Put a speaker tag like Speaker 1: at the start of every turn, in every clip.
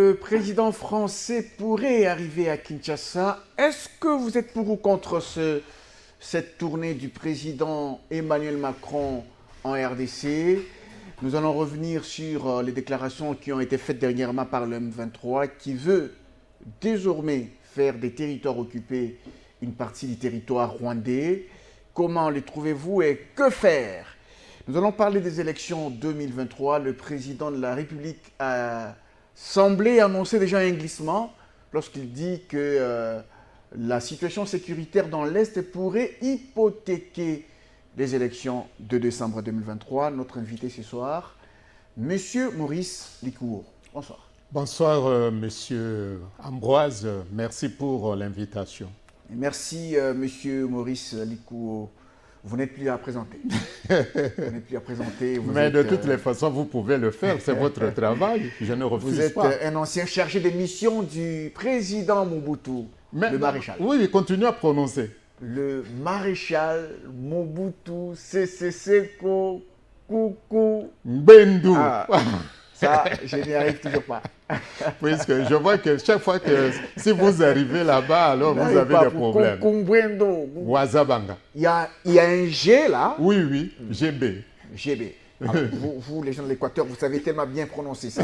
Speaker 1: Le président français pourrait arriver à Kinshasa. Est-ce que vous êtes pour ou contre cette tournée du président Emmanuel Macron en RDC? Nous allons revenir sur les déclarations qui ont été faites dernièrement par le M23 qui veut désormais faire des territoires occupés une partie du territoire rwandais. Comment les trouvez-vous et que faire? Nous allons parler des élections 2023. Le président de la République a semblé annoncer déjà un glissement lorsqu'il dit que la situation sécuritaire dans l'Est pourrait hypothéquer les élections de décembre 2023. Notre invité ce soir, Monsieur Maurice Likouo. Bonsoir.
Speaker 2: Bonsoir, Monsieur Ambroise. Merci pour l'invitation.
Speaker 1: Merci, Monsieur Maurice Likouo. Vous n'êtes plus à présenter. Vous n'êtes plus à présenter.
Speaker 2: Mais de toutes les façons, vous pouvez le faire. C'est votre travail. Je ne refuse pas.
Speaker 1: Vous êtes un ancien chargé de mission du président Mobutu, le maréchal.
Speaker 2: Oui, continue à prononcer.
Speaker 1: Le maréchal Mobutu Sese Seko Kuku
Speaker 2: Mbendu.
Speaker 1: Ah, ça, je n'y arrive toujours pas.
Speaker 2: Puisque je vois que chaque fois que si vous arrivez là-bas, alors vous avez des problèmes. Wazabanga.
Speaker 1: Il y a un G là.
Speaker 2: Oui, oui, GB.
Speaker 1: GB. Alors, vous, les gens de l'Équateur, vous savez tellement bien prononcer ça.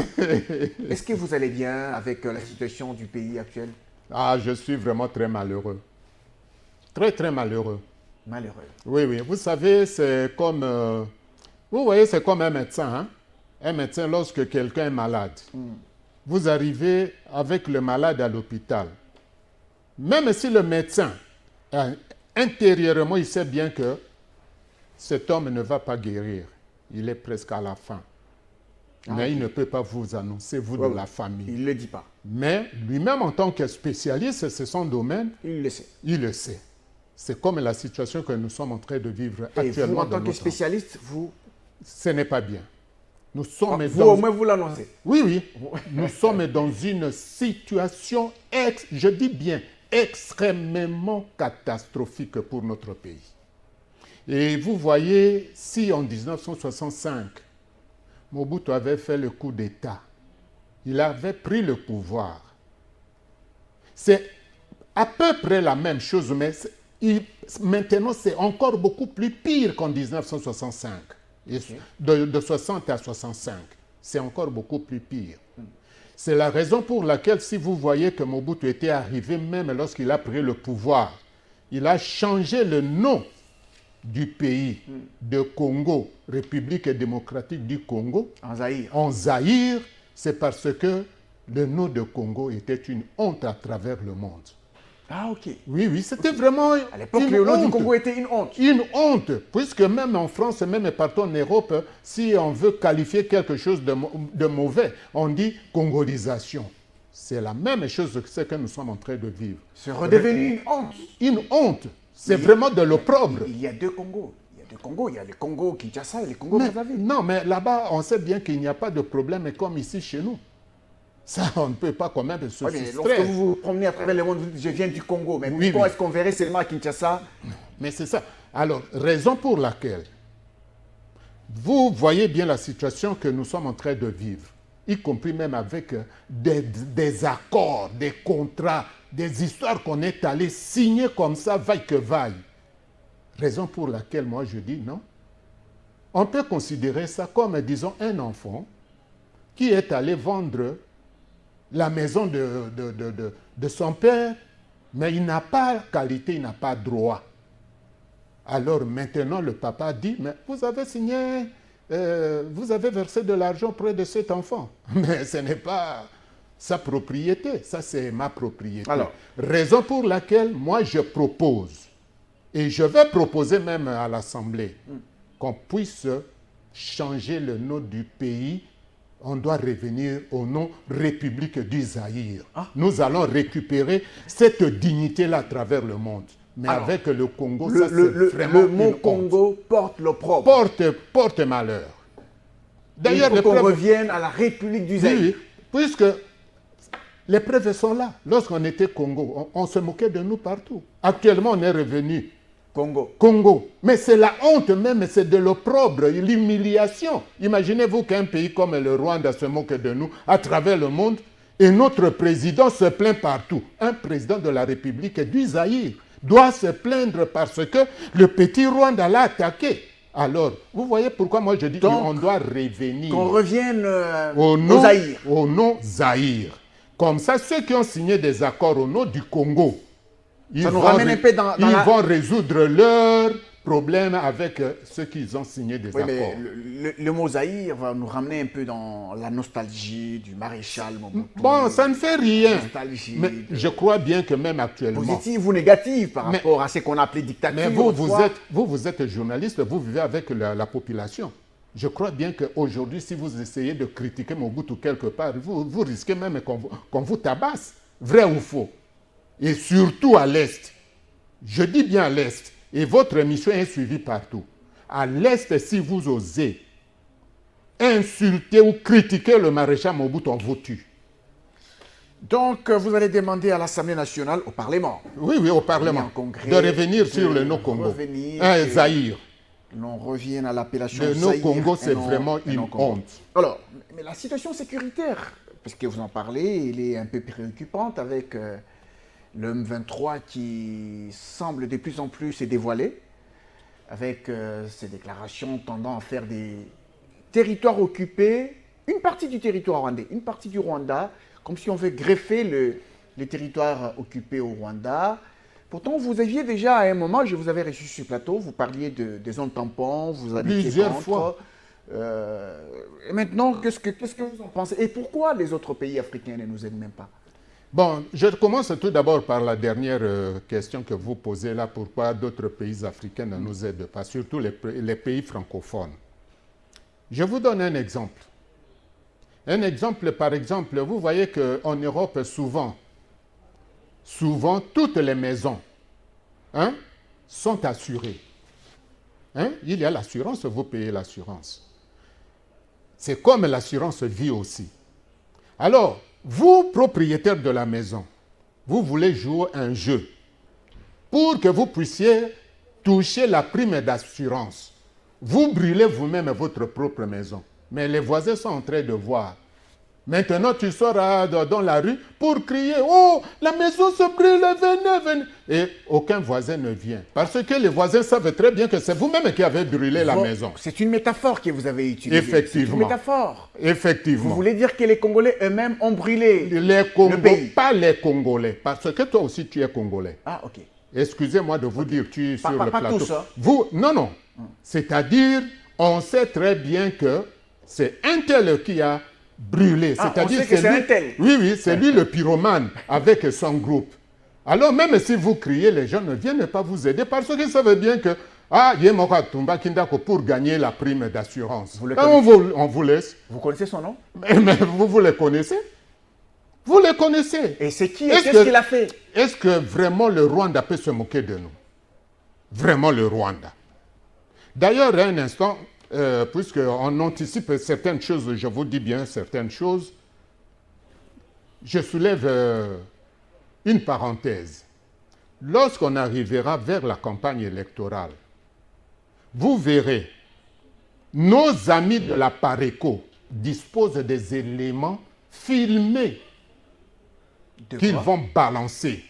Speaker 1: Est-ce que vous allez bien avec la situation du pays actuel?
Speaker 2: Ah, je suis vraiment très malheureux. Très, très malheureux.
Speaker 1: Malheureux.
Speaker 2: Oui, oui. Vous savez, c'est comme... vous voyez, c'est comme un médecin. Hein? Un médecin, lorsque quelqu'un est malade, vous arrivez avec le malade à l'hôpital. Même si le médecin, intérieurement, il sait bien que cet homme ne va pas guérir. Il est presque à la fin. Mais il ne peut pas vous annoncer, vous de la famille.
Speaker 1: Il ne le dit pas.
Speaker 2: Mais lui-même, en tant que spécialiste, c'est son domaine.
Speaker 1: Il le sait.
Speaker 2: Il le sait. C'est comme la situation que nous sommes en train de vivre actuellement.
Speaker 1: Et vous, en tant que spécialiste, vous...
Speaker 2: Ce n'est pas bien. Nous sommes
Speaker 1: vous, au moins, vous l'annoncez.
Speaker 2: Oui, oui. Nous sommes dans une situation, je dis bien, extrêmement catastrophique pour notre pays. Et vous voyez, si en 1965, Mobutu avait fait le coup d'État, il avait pris le pouvoir. C'est à peu près la même chose, mais maintenant c'est encore beaucoup plus pire qu'en 1965. De 60 à 65, c'est encore beaucoup plus pire. C'est la raison pour laquelle, si vous voyez que Mobutu était arrivé, même lorsqu'il a pris le pouvoir, il a changé le nom du pays de Congo, République démocratique du Congo, en Zaïre, c'est parce que le nom de Congo était une honte à travers le monde.
Speaker 1: Ah, ok.
Speaker 2: Oui, oui, c'était vraiment
Speaker 1: à l'époque, le nom du Congo était une honte.
Speaker 2: Une honte, puisque même en France, même partout en Europe, si on veut qualifier quelque chose de mauvais, on dit congolisation. C'est la même chose que ce que nous sommes en train de vivre.
Speaker 1: C'est redevenu une honte.
Speaker 2: Une honte. C'est vraiment de l'opprobre.
Speaker 1: Il y a deux Congos. Il y a deux Congos. Il y a le Congo Kinshasa et le Congo Brazzaville.
Speaker 2: Non, mais là-bas, on sait bien qu'il n'y a pas de problème comme ici chez nous. Ça, on ne peut pas quand même se soustraire.
Speaker 1: Lorsque vous vous promenez à travers le monde, vous dites, je viens du Congo. Mais pourquoi est-ce qu'on verrait seulement à Kinshasa?
Speaker 2: Mais c'est ça. Alors, raison pour laquelle vous voyez bien la situation que nous sommes en train de vivre, y compris même avec des accords, des contrats, des histoires qu'on est allé signer comme ça, vaille que vaille. Raison pour laquelle moi je dis non. On peut considérer ça comme, disons, un enfant qui est allé vendre la maison de son père, mais il n'a pas qualité, il n'a pas droit. Alors maintenant, le papa dit, mais vous avez signé, vous avez versé de l'argent auprès de cet enfant. Mais ce n'est pas sa propriété, ça c'est ma propriété.
Speaker 1: Alors,
Speaker 2: raison pour laquelle moi je propose, et je vais proposer même à l'Assemblée, qu'on puisse changer le nom du pays. On doit revenir au nom République du Zaïre. Ah. Nous allons récupérer cette dignité-là à travers le monde. Mais alors, avec le Congo, ça c'est vraiment
Speaker 1: le mot Congo porte l'opprobre.
Speaker 2: Porte malheur.
Speaker 1: D'ailleurs, il faut qu'on revienne à la République du Zaïre.
Speaker 2: Oui, puisque les preuves sont là. Lorsqu'on était Congo, on se moquait de nous partout. Actuellement, on est revenu Congo. Mais c'est la honte même, c'est de l'opprobre, l'humiliation. Imaginez-vous qu'un pays comme le Rwanda se moque de nous à travers le monde. Et notre président se plaint partout. Un président de la République du Zaïre doit se plaindre parce que le petit Rwanda l'a attaqué. Alors, vous voyez pourquoi moi je dis qu'on doit revenir
Speaker 1: qu'on revienne
Speaker 2: au
Speaker 1: Zaïre.
Speaker 2: Au nom Zaïre. Comme ça, ceux qui ont signé des accords au nom du Congo, ils vont résoudre leurs problèmes avec ceux qui ont signé des accords.
Speaker 1: Mais le mot Zaïre va nous ramener un peu dans la nostalgie du maréchal Mobutu.
Speaker 2: Bon, ça ne fait rien. Mais je crois bien que même actuellement...
Speaker 1: Positive ou négative par rapport à ce qu'on appelait dictature.
Speaker 2: Mais vous êtes journaliste, vous vivez avec la population. Je crois bien qu'aujourd'hui, si vous essayez de critiquer Mobutu quelque part, vous risquez même qu'on vous tabasse. Vrai ou faux? Et surtout à l'Est. Je dis bien à l'Est. Et votre émission est suivie partout. À l'Est, si vous osez insulter ou critiquer le maréchal Mobutu, on vous tue.
Speaker 1: Donc, vous allez demander à l'Assemblée nationale, au Parlement.
Speaker 2: Oui, au Parlement.
Speaker 1: Congrès,
Speaker 2: de revenir sur le nom Congo. Zaïre.
Speaker 1: On revient à l'appellation
Speaker 2: Zaïre. Le nom Congo, c'est vraiment une honte.
Speaker 1: Alors, mais la situation sécuritaire, puisque vous en parlez, elle est un peu préoccupante avec... le M23 qui semble de plus en plus se dévoiler, avec ses déclarations tendant à faire des territoires occupés, une partie du territoire rwandais, une partie du Rwanda, comme si on veut greffer les territoires occupés au Rwanda. Pourtant, vous aviez déjà à un moment, je vous avais reçu sur ce plateau, vous parliez des zones tampons, vous avez
Speaker 2: plusieurs fois.
Speaker 1: Et maintenant, qu'est-ce que vous en pensez? Et pourquoi les autres pays africains ne nous aident même pas?
Speaker 2: Bon, je commence tout d'abord par la dernière question que vous posez là. Pourquoi d'autres pays africains ne nous aident pas, surtout les pays francophones? Je vous donne un exemple. Un exemple, par exemple, vous voyez qu'en Europe, souvent, toutes les maisons sont assurées. Il y a l'assurance, vous payez l'assurance. C'est comme l'assurance vie aussi. Alors, vous, propriétaire de la maison, vous voulez jouer un jeu pour que vous puissiez toucher la prime d'assurance. Vous brûlez vous-même votre propre maison. Mais les voisins sont en train de voir. Maintenant, tu sors dans la rue pour crier « Oh, la maison se brûle, venez !» Et aucun voisin ne vient. Parce que les voisins savent très bien que c'est vous-même qui avez brûlé la maison.
Speaker 1: C'est une métaphore que vous avez utilisée.
Speaker 2: Effectivement.
Speaker 1: C'est une métaphore.
Speaker 2: Effectivement.
Speaker 1: Vous voulez dire que les Congolais eux-mêmes ont brûlé le pays?
Speaker 2: Pas les Congolais, parce que toi aussi tu es Congolais.
Speaker 1: Ah, ok.
Speaker 2: Excusez-moi de vous dire, tu es sur le plateau.
Speaker 1: Pas tous, hein?
Speaker 2: Vous, non. C'est-à-dire, on sait très bien que c'est un tel qui a brûlé. C'est-à-dire
Speaker 1: que c'est un tel.
Speaker 2: Oui, c'est lui le pyromane avec son groupe. Alors même si vous criez, les gens ne viennent pas vous aider parce qu'ils savent bien que pour gagner la prime d'assurance. On vous laisse.
Speaker 1: Vous connaissez son nom?
Speaker 2: Mais vous les connaissez? Vous les connaissez.
Speaker 1: Et c'est qui? Qu'est-ce qu'il a fait?
Speaker 2: Est-ce que vraiment le Rwanda peut se moquer de nous? Vraiment le Rwanda. D'ailleurs, un instant, puisqu'on anticipe certaines choses, je vous dis bien certaines choses, je soulève une parenthèse. Lorsqu'on arrivera vers la campagne électorale, vous verrez, nos amis de la PARECO disposent des éléments filmés qu'ils vont balancer.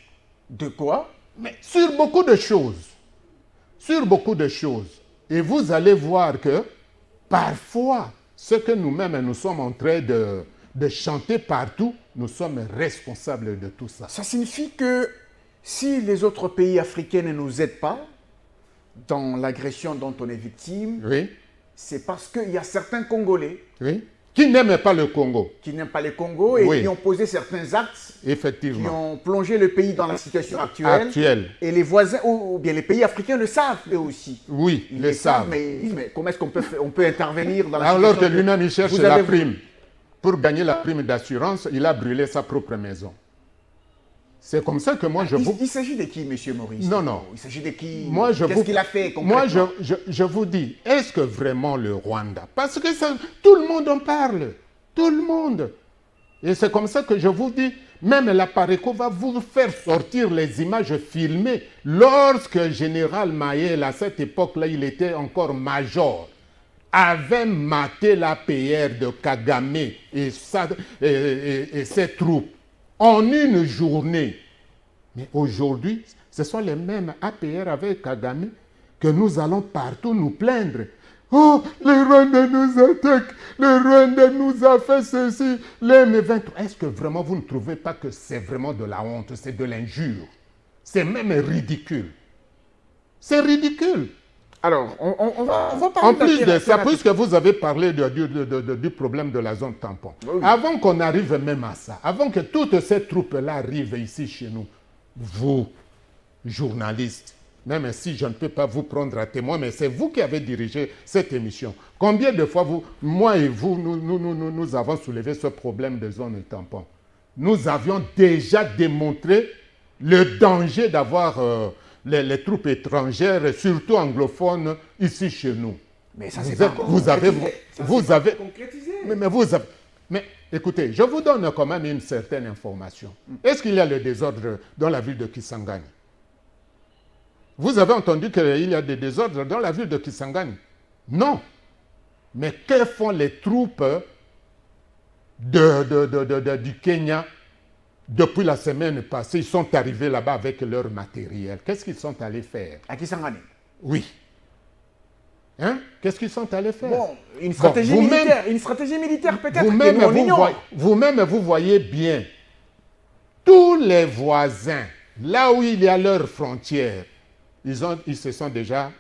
Speaker 1: De quoi?
Speaker 2: Mais sur beaucoup de choses. Sur beaucoup de choses. Et vous allez voir que parfois, ce que nous-mêmes nous sommes en train de chanter partout, nous sommes responsables de tout ça.
Speaker 1: Ça signifie que si les autres pays africains ne nous aident pas dans l'agression dont on est victime,
Speaker 2: oui,
Speaker 1: c'est parce qu'il y a certains Congolais
Speaker 2: qui n'aiment pas le Congo.
Speaker 1: Qui n'aiment pas le Congo et qui ont posé certains actes
Speaker 2: effectivement,
Speaker 1: qui ont plongé le pays dans la situation actuelle. Et les voisins, ou bien les pays africains le savent eux aussi.
Speaker 2: Oui, ils le savent.
Speaker 1: Mais comment est-ce qu'on peut intervenir dans la
Speaker 2: situation? Alors
Speaker 1: situation?
Speaker 2: que lui-même, il cherche la prime. Pour gagner la prime d'assurance, il a brûlé sa propre maison. C'est comme ça que moi je vous...
Speaker 1: Il s'agit de qui, M. Maurice?
Speaker 2: Non.
Speaker 1: Il s'agit de qui?
Speaker 2: Qu'est-ce
Speaker 1: qu'il a fait concrètement?
Speaker 2: Moi, je vous dis, est-ce que vraiment le Rwanda... Parce que ça, tout le monde en parle. Tout le monde. Et c'est comme ça que je vous dis, même la PARECO va vous faire sortir les images filmées lorsque Général Mayel, à cette époque-là, il était encore major. avait maté l'APR de Kagame et ses troupes en une journée. Mais aujourd'hui, ce sont les mêmes APR avec Kagame que nous allons partout nous plaindre. Oh, les Rwandais nous attaquent, les Rwandais nous a fait ceci, les M23. Est-ce que vraiment vous ne trouvez pas que c'est vraiment de la honte, c'est de l'injure? C'est même ridicule. C'est ridicule.
Speaker 1: Alors, on va parler
Speaker 2: en plus de ça, puisque vous avez parlé du problème de la zone tampon, oui. Avant qu'on arrive même à ça, avant que toutes ces troupes-là arrivent ici chez nous, vous, journalistes, même si je ne peux pas vous prendre à témoin, mais c'est vous qui avez dirigé cette émission. Combien de fois moi et vous, nous avons soulevé ce problème de zone tampon? Nous avions déjà démontré le danger d'avoir les troupes étrangères, surtout anglophones, ici chez nous.
Speaker 1: Mais ça, c'est pas
Speaker 2: concrétisé. Mais écoutez, je vous donne quand même une certaine information. Est-ce qu'il y a le désordre dans la ville de Kisangani? Vous avez entendu qu'il y a des désordres dans la ville de Kisangani? Non. Mais que font les troupes du Kenya depuis la semaine passée? Ils sont arrivés là-bas avec leur matériel. Qu'est-ce qu'ils sont allés faire?
Speaker 1: À Kisangani?
Speaker 2: Oui. Hein? Qu'est-ce qu'ils sont allés faire?
Speaker 1: Bon, une stratégie militaire. Une stratégie militaire peut-être que nous on ignore.
Speaker 2: Vous-même, vous voyez bien, tous les voisins, là où il y a leurs frontières, ils se sont déjà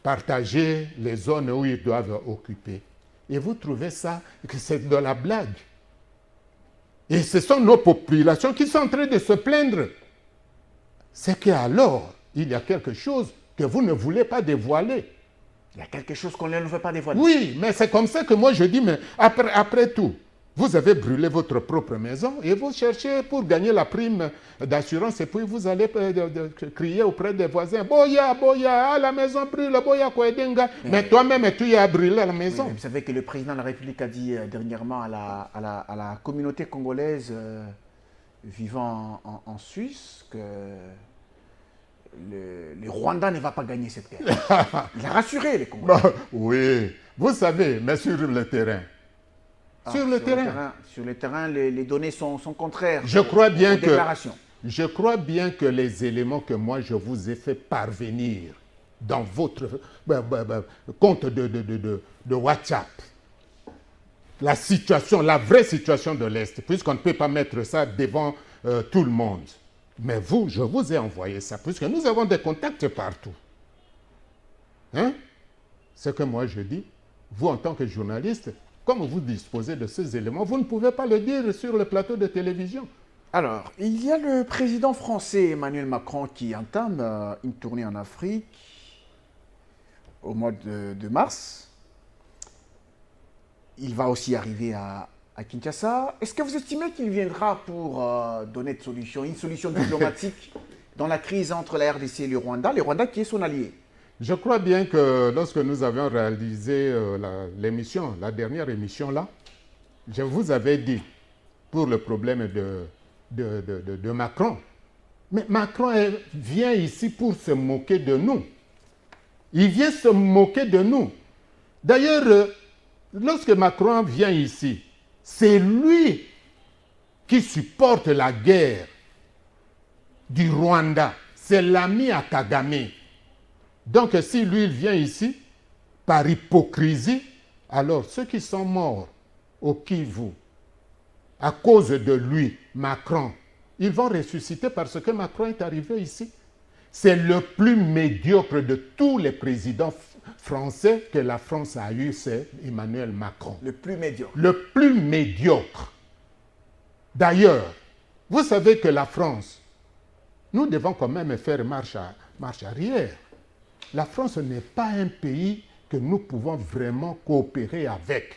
Speaker 2: partagés les zones où ils doivent occuper. Et vous trouvez ça, que c'est de la blague. Et ce sont nos populations qui sont en train de se plaindre. C'est qu'alors, il y a quelque chose que vous ne voulez pas dévoiler.
Speaker 1: Il y a quelque chose qu'on ne veut pas dévoiler.
Speaker 2: Oui, mais c'est comme ça que moi je dis, mais après tout, vous avez brûlé votre propre maison et vous cherchez pour gagner la prime d'assurance et puis vous allez crier auprès des voisins, Boya, Boya, la maison brûle, Boya, Kouedenga. Mais toi-même, tu as brûlé la maison.
Speaker 1: Oui, vous savez que le président de la République a dit dernièrement à la communauté congolaise vivant en Suisse que le Rwanda ne va pas gagner cette guerre. Il a rassuré les Congolais.
Speaker 2: Oui, vous savez, mais sur le terrain. Sur le terrain,
Speaker 1: les données sont contraires
Speaker 2: je crois bien
Speaker 1: aux déclarations.
Speaker 2: Je crois bien que les éléments que moi je vous ai fait parvenir dans votre compte de WhatsApp, la situation, la vraie situation de l'Est, puisqu'on ne peut pas mettre ça devant tout le monde. Mais vous, je vous ai envoyé ça, puisque nous avons des contacts partout. Hein? Ce que moi je dis, vous en tant que journaliste, comme vous disposez de ces éléments, vous ne pouvez pas le dire sur le plateau de télévision.
Speaker 1: Alors, il y a le président français Emmanuel Macron qui entame une tournée en Afrique au mois de mars. Il va aussi arriver à Kinshasa. Est-ce que vous estimez qu'il viendra pour donner une solution diplomatique dans la crise entre la RDC et le Rwanda qui est son allié?
Speaker 2: Je crois bien que lorsque nous avions réalisé la dernière émission là, je vous avais dit pour le problème de Macron. Mais Macron vient ici pour se moquer de nous. Il vient se moquer de nous. D'ailleurs, lorsque Macron vient ici, c'est lui qui supporte la guerre du Rwanda. C'est l'ami à Kagame. Donc, si lui, il vient ici, par hypocrisie, alors ceux qui sont morts au Kivu, à cause de lui, Macron, ils vont ressusciter parce que Macron est arrivé ici. C'est le plus médiocre de tous les présidents français que la France a eu, c'est Emmanuel Macron.
Speaker 1: Le plus médiocre.
Speaker 2: Le plus médiocre. D'ailleurs, vous savez que la France, nous devons quand même faire marche arrière. La France n'est pas un pays que nous pouvons vraiment coopérer avec.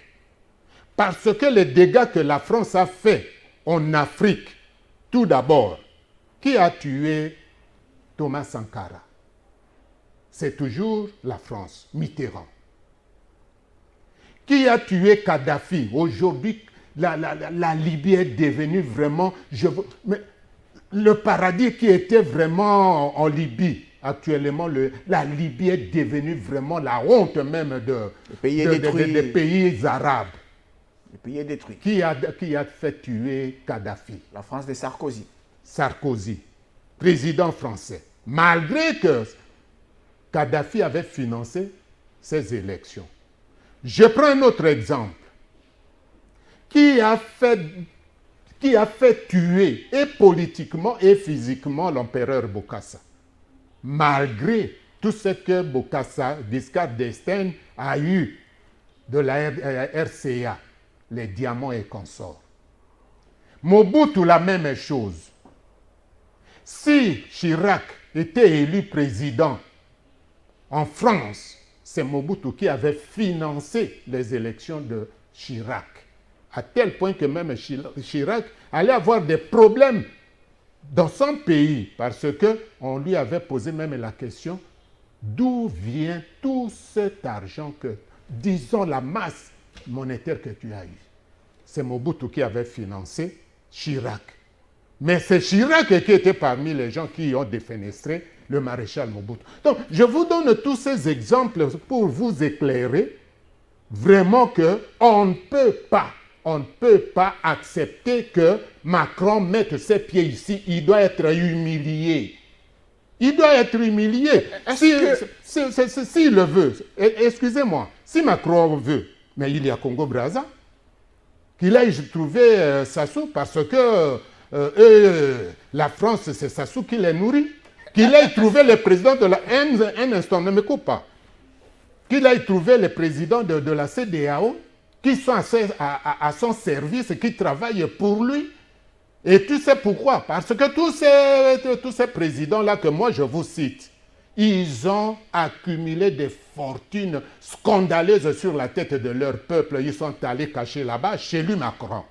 Speaker 2: Parce que les dégâts que la France a fait en Afrique, tout d'abord, qui a tué Thomas Sankara? C'est toujours la France, Mitterrand. Qui a tué Kadhafi? Aujourd'hui, la Libye est devenue vraiment... mais le paradis qui était vraiment en Libye, Actuellement, la Libye est devenue vraiment la honte même
Speaker 1: des
Speaker 2: pays arabes.
Speaker 1: Le pays est détruit.
Speaker 2: Qui a fait tuer Kadhafi?
Speaker 1: La France de Sarkozy.
Speaker 2: Sarkozy, président français. Malgré que Kadhafi avait financé ces élections. Je prends un autre exemple. Qui a fait tuer et politiquement et physiquement l'empereur Bokassa. Malgré tout ce que Bokassa, Giscard d'Estaing, a eu de la RCA, les diamants et consorts. Mobutu, la même chose. Si Chirac était élu président en France, c'est Mobutu qui avait financé les élections de Chirac. À tel point que même Chirac allait avoir des problèmes dans son pays parce qu'on lui avait posé même la question d'où vient tout cet argent que, disons, la masse monétaire que tu as eue. C'est Mobutu qui avait financé Chirac. Mais c'est Chirac qui était parmi les gens qui ont défenestré le maréchal Mobutu. Donc, je vous donne tous ces exemples pour vous éclairer vraiment qu'on ne peut pas accepter que Macron mette ses pieds ici. Il doit être humilié. Il doit être humilié. S'il le veut, excusez-moi, si Macron veut, mais il y a Congo-Brazza, qu'il aille trouver Sassou parce que la France, c'est Sassou qui les nourrit. Qu'il aille trouver le président de la... Un instant, ne me coupe pas. Qu'il aille trouver le président de la CEDEAO qui sont à son service et qui travaillent pour lui. Et tu sais pourquoi? Parce que tous ces présidents-là que moi je vous cite, ils ont accumulé des fortunes scandaleuses sur la tête de leur peuple. Ils sont allés cacher là-bas chez lui Macron.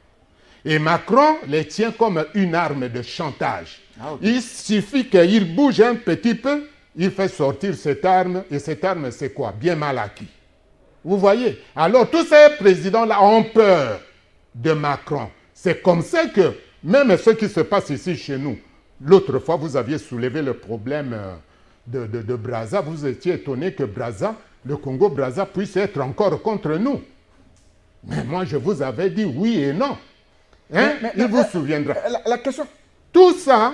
Speaker 2: Et Macron les tient comme une arme de chantage. Ah, okay. Il suffit qu'il bouge un petit peu, il fait sortir cette arme. Et cette arme, c'est quoi? Bien mal acquis. Vous voyez? Alors, tous ces présidents-là ont peur de Macron. C'est comme ça que, même ce qui se passe ici chez nous, l'autre fois, vous aviez soulevé le problème de Brazza. Vous étiez étonné que Brazza, le Congo-Brazza, puisse être encore contre nous. Mais moi, je vous avais dit oui et non. Hein? Il vous souviendra.
Speaker 1: La question.
Speaker 2: Tout ça,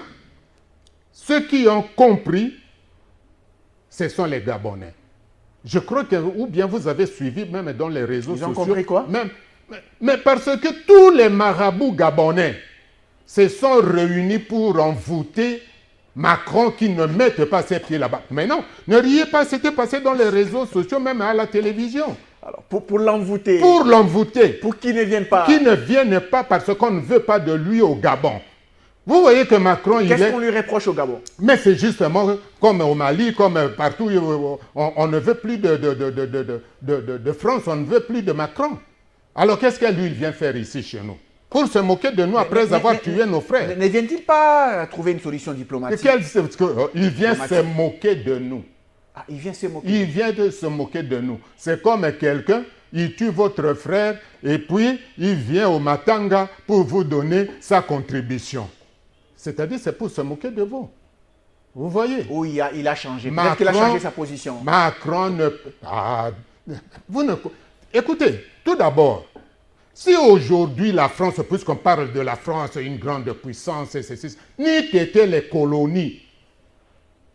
Speaker 2: ceux qui ont compris, ce sont les Gabonais. Je crois que, ou bien vous avez suivi même dans les réseaux sociaux.
Speaker 1: Ils ont compris quoi?
Speaker 2: Mais parce que tous les marabouts gabonais se sont réunis pour envoûter Macron qui ne mette pas ses pieds là-bas. Mais non, ne riez pas, c'était passé dans les réseaux sociaux, même à la télévision.
Speaker 1: Alors, pour l'envoûter.
Speaker 2: Pour l'envoûter.
Speaker 1: Pour qu'il ne vienne pas.
Speaker 2: Qu'il ne vienne pas parce qu'on ne veut pas de lui au Gabon. Vous voyez que Macron,
Speaker 1: qu'est-ce qu'on lui reproche au Gabon?
Speaker 2: Mais c'est justement comme au Mali, comme partout, on ne veut plus de France, on ne veut plus de Macron. Alors qu'est-ce que lui, il vient faire ici chez nous? Pour se moquer de nous après avoir tué nos frères.
Speaker 1: Ne vient-il pas trouver une solution diplomatique?
Speaker 2: Il vient se moquer de nous.
Speaker 1: Ah, il vient se moquer.
Speaker 2: Il vient de se moquer de nous. C'est comme quelqu'un, il tue votre frère et puis il vient au Matanga pour vous donner sa contribution. C'est-à-dire, c'est pour se moquer de vous. Vous voyez?
Speaker 1: Oui, il a changé. Peut-être qu'il a changé sa position.
Speaker 2: Macron ne... Écoutez, tout d'abord, si aujourd'hui la France, puisqu'on parle de la France, une grande puissance, n'eût été les colonies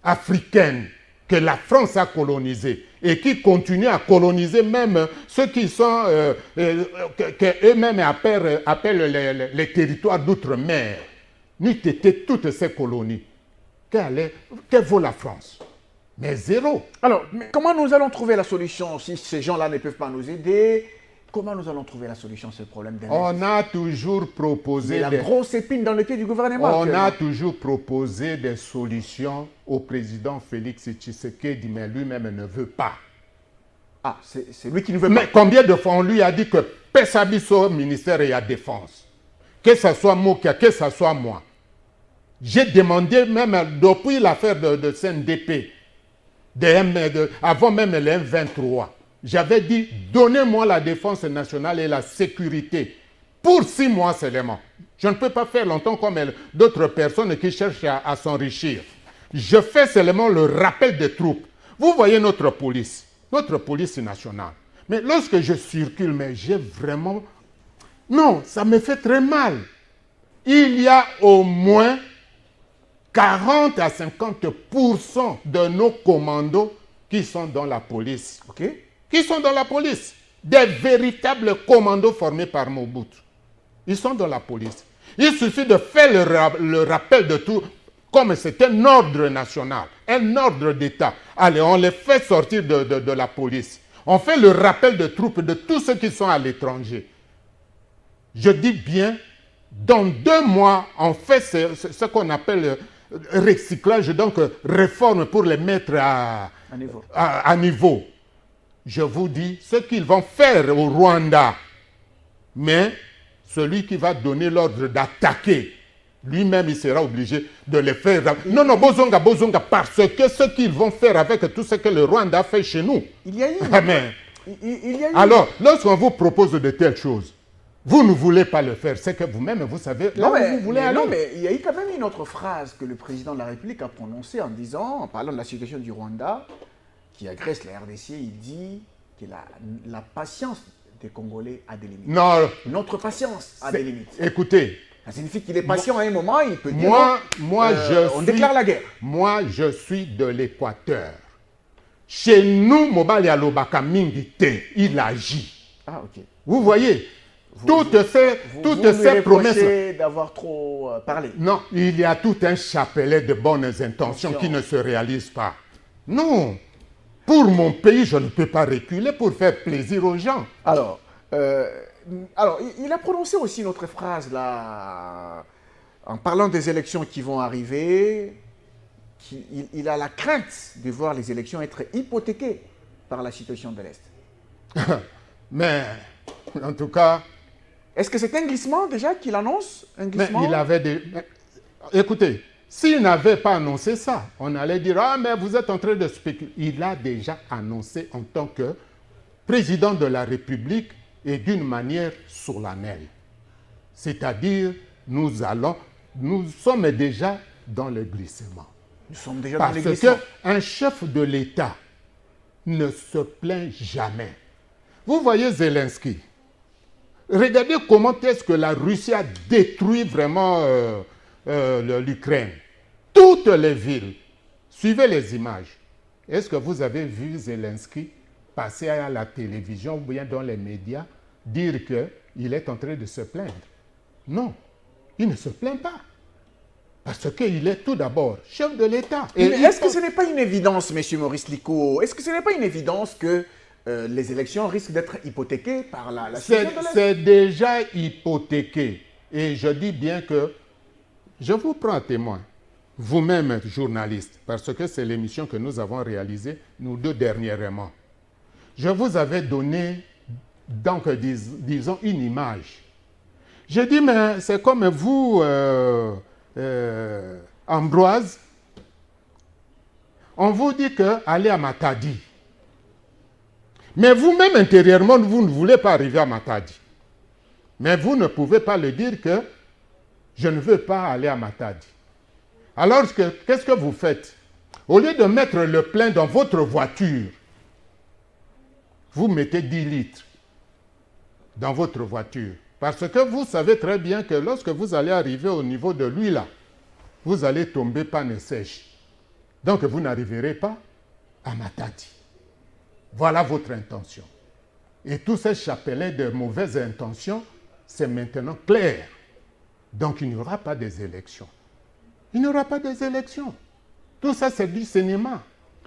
Speaker 2: africaines que la France a colonisées et qui continuent à coloniser même ceux qui sont, qu'eux-mêmes appellent les territoires d'outre-mer, n'eût été toutes ces colonies, que vaut la France? Mais zéro.
Speaker 1: Alors, comment nous allons trouver la solution si ces gens-là ne peuvent pas nous aider? Comment nous allons trouver la solution à ce problème d'investissement?
Speaker 2: On a toujours proposé...
Speaker 1: la grosse épine dans le pied du gouvernement.
Speaker 2: On a toujours proposé des solutions au président Félix Tshisekedi, mais lui-même ne veut pas.
Speaker 1: Ah, c'est lui qui ne veut pas.
Speaker 2: Mais combien de fois on lui a dit que Pessabiso au ministère et à la Défense, que ce soit Mokia, que ce soit moi. J'ai demandé même depuis l'affaire de CNDP, avant même les M23, j'avais dit, donnez-moi la défense nationale et la sécurité pour 6 mois seulement. Je ne peux pas faire longtemps comme d'autres personnes qui cherchent à s'enrichir. Je fais seulement le rappel des troupes. Vous voyez notre police nationale. Mais lorsque je circule, mais j'ai vraiment... Non, ça me fait très mal. Il y a au moins 40 à 50% de nos commandos qui sont dans la police.
Speaker 1: Ok.
Speaker 2: Qui sont dans la police. Des véritables commandos formés par Mobutu. Ils sont dans la police. Il suffit de faire le rappel de tout, comme c'est un ordre national, un ordre d'État. Allez, on les fait sortir de la police. On fait le rappel de troupes de tous ceux qui sont à l'étranger. Je dis bien, dans 2 mois, on fait ce qu'on appelle recyclage, donc réforme pour les mettre à niveau. Je vous dis ce qu'ils vont faire au Rwanda. Mais celui qui va donner l'ordre d'attaquer, lui-même, il sera obligé de les faire. Non, Bozonga, parce que ce qu'ils vont faire avec tout ce que le Rwanda fait chez nous.
Speaker 1: Il y a eu.
Speaker 2: Amen.
Speaker 1: Il y a eu.
Speaker 2: Alors, lorsqu'on vous propose de telles choses, vous ne voulez pas le faire. C'est que vous-même, vous savez là où vous voulez aller.
Speaker 1: Non, mais il y a eu quand même une autre phrase que le président de la République a prononcée en disant, en parlant de la situation du Rwanda, qui agresse la RDC, il dit que la patience des Congolais a des limites.
Speaker 2: Non.
Speaker 1: Notre patience a des limites.
Speaker 2: Écoutez.
Speaker 1: Ça signifie qu'il est patient à un moment, il peut dire
Speaker 2: on
Speaker 1: déclare la guerre.
Speaker 2: Moi, je suis de l'Équateur. Chez nous, Mobali Alobaka Mingite, il agit.
Speaker 1: Ah, ok.
Speaker 2: Vous voyez, toutes ces promesses.
Speaker 1: D'avoir trop parlé.
Speaker 2: Non, il y a tout un chapelet de bonnes intentions qui ne se réalisent pas. Non. Pour mon pays, je ne peux pas reculer pour faire plaisir aux gens.
Speaker 1: Alors, il a prononcé aussi une autre phrase là, en parlant des élections qui vont arriver. Il a la crainte de voir les élections être hypothéquées par la situation de l'Est.
Speaker 2: Mais, en tout cas...
Speaker 1: Est-ce que c'est un glissement déjà qu'il annonce? Un glissement?
Speaker 2: Mais il avait des... Écoutez, s'il n'avait pas annoncé ça, on allait dire « Ah, mais vous êtes en train de spéculer ». Il a déjà annoncé en tant que président de la République et d'une manière solennelle. C'est-à-dire, nous sommes déjà dans le glissement.
Speaker 1: Nous sommes déjà dans le
Speaker 2: glissement. Parce qu'un chef de l'État ne se plaint jamais. Vous voyez Zelensky. Regardez comment est-ce que la Russie a détruit vraiment l'Ukraine. Toutes les villes. Suivez les images. Est-ce que vous avez vu Zelensky passer à la télévision ou bien dans les médias dire qu'il est en train de se plaindre? Non, il ne se plaint pas. Parce qu'il est tout d'abord chef de l'État.
Speaker 1: Est-ce que ce n'est pas une évidence, M. Maurice Lico? Est-ce que ce n'est pas une évidence que les élections risquent d'être hypothéquées par la situation de l'Est?
Speaker 2: C'est déjà hypothéqué. Et je dis bien que, je vous prends à témoin, vous-même journaliste, parce que c'est l'émission que nous avons réalisée, nous deux dernièrement. Je vous avais donné, donc, disons, une image. J'ai dit, mais c'est comme vous, Ambroise, on vous dit que allez à Matadi. Mais vous-même, intérieurement, vous ne voulez pas arriver à Matadi. Mais vous ne pouvez pas le dire que je ne veux pas aller à Matadi. Alors, qu'est-ce que vous faites? Au lieu de mettre le plein dans votre voiture, vous mettez 10 litres dans votre voiture. Parce que vous savez très bien que lorsque vous allez arriver au niveau de lui là, vous allez tomber panne sèche. Donc vous n'arriverez pas à Matadi. Voilà votre intention. Et tous ces chapelets de mauvaises intentions, c'est maintenant clair. Donc il n'y aura pas des élections. Il n'y aura pas des élections. Tout ça, c'est du cinéma.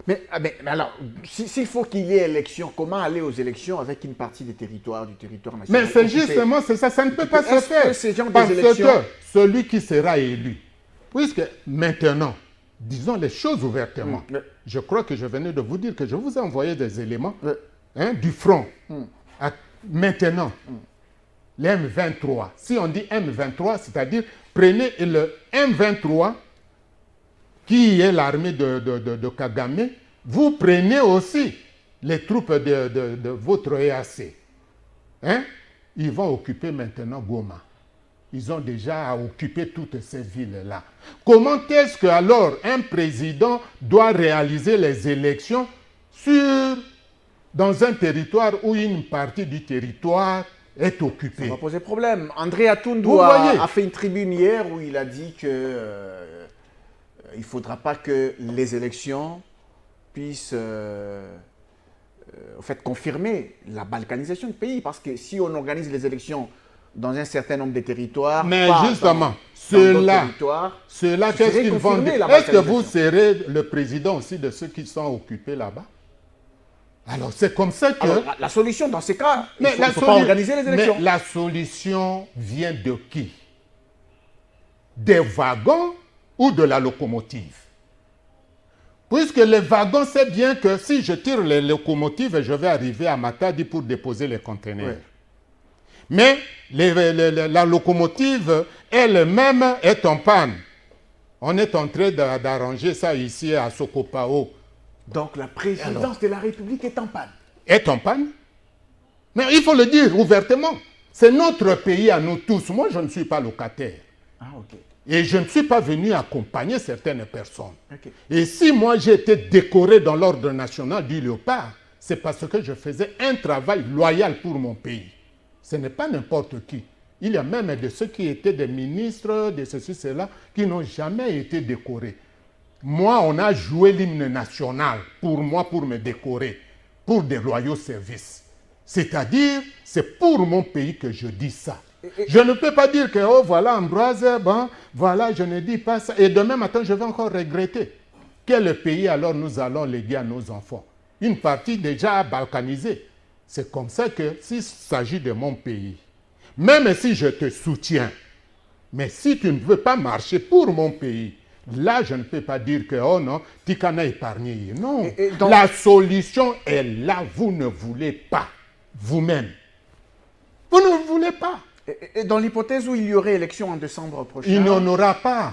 Speaker 1: Mais alors, s'il faut qu'il y ait élection, comment aller aux élections avec une partie du territoire national?
Speaker 2: Mais c'est justement, c'est ça, ça ne peut pas se faire. Parce que celui qui sera élu, puisque maintenant, disons les choses ouvertement, je crois que je venais de vous dire que je vous ai envoyé des éléments du front. Maintenant, les M23, si on dit M23, c'est-à-dire prenez le M23, qui est l'armée de Kagame, vous prenez aussi les troupes de votre EAC. Ils vont occuper maintenant Goma. ils ont déjà occupé toutes ces villes-là. Comment est-ce que alors un président doit réaliser les élections dans un territoire où une partie du territoire est occupée?
Speaker 1: Ça va poser problème. André Atundu a fait une tribune hier où il a dit que il ne faudra pas que les élections puissent en fait, confirmer la balkanisation du pays. Parce que si on organise les élections dans un certain nombre de territoires,
Speaker 2: mais justement,
Speaker 1: ceux-là,
Speaker 2: qu'est-ce qu'ils vont dire? Est-ce que vous serez le président aussi de ceux qui sont occupés là-bas? Alors c'est comme ça que...
Speaker 1: Alors, la solution dans ces cas, il ne faut pas organiser les élections.
Speaker 2: Mais la solution vient de qui? Des wagons ou de la locomotive? Puisque les wagons, c'est bien que si je tire les locomotives, je vais arriver à Matadi pour déposer les conteneurs. Oui. Mais la locomotive elle-même est en panne. On est en train d'arranger ça ici à Sokopao.
Speaker 1: Donc la présidence de la République est en panne.
Speaker 2: Est en panne? Mais il faut le dire ouvertement. C'est notre pays à nous tous. Moi, je ne suis pas locataire.
Speaker 1: Ah, ok.
Speaker 2: Et je ne suis pas venu accompagner certaines personnes.
Speaker 1: Okay.
Speaker 2: Et si moi j'ai été décoré dans l'ordre national du Léopard, c'est parce que je faisais un travail loyal pour mon pays. Ce n'est pas n'importe qui. Il y a même de ceux qui étaient des ministres, de ceci, cela, qui n'ont jamais été décorés. Moi, on a joué l'hymne national pour moi, pour me décorer, pour des loyaux services. C'est-à-dire, c'est pour mon pays que je dis ça. Je ne peux pas dire que, oh voilà Ambroise, bon, voilà, je ne dis pas ça. Et demain matin, je vais encore regretter. Quel pays alors nous allons léguer à nos enfants? Une partie déjà balkanisée. C'est comme ça que s'il s'agit de mon pays, même si je te soutiens, mais si tu ne veux pas marcher pour mon pays, là, je ne peux pas dire que, oh non, Tikana épargné. Non, donc, la solution est là, vous ne voulez pas, vous-même. Vous ne voulez pas.
Speaker 1: Et dans l'hypothèse où il y aurait élection en décembre prochain...
Speaker 2: Il n'y en aura pas.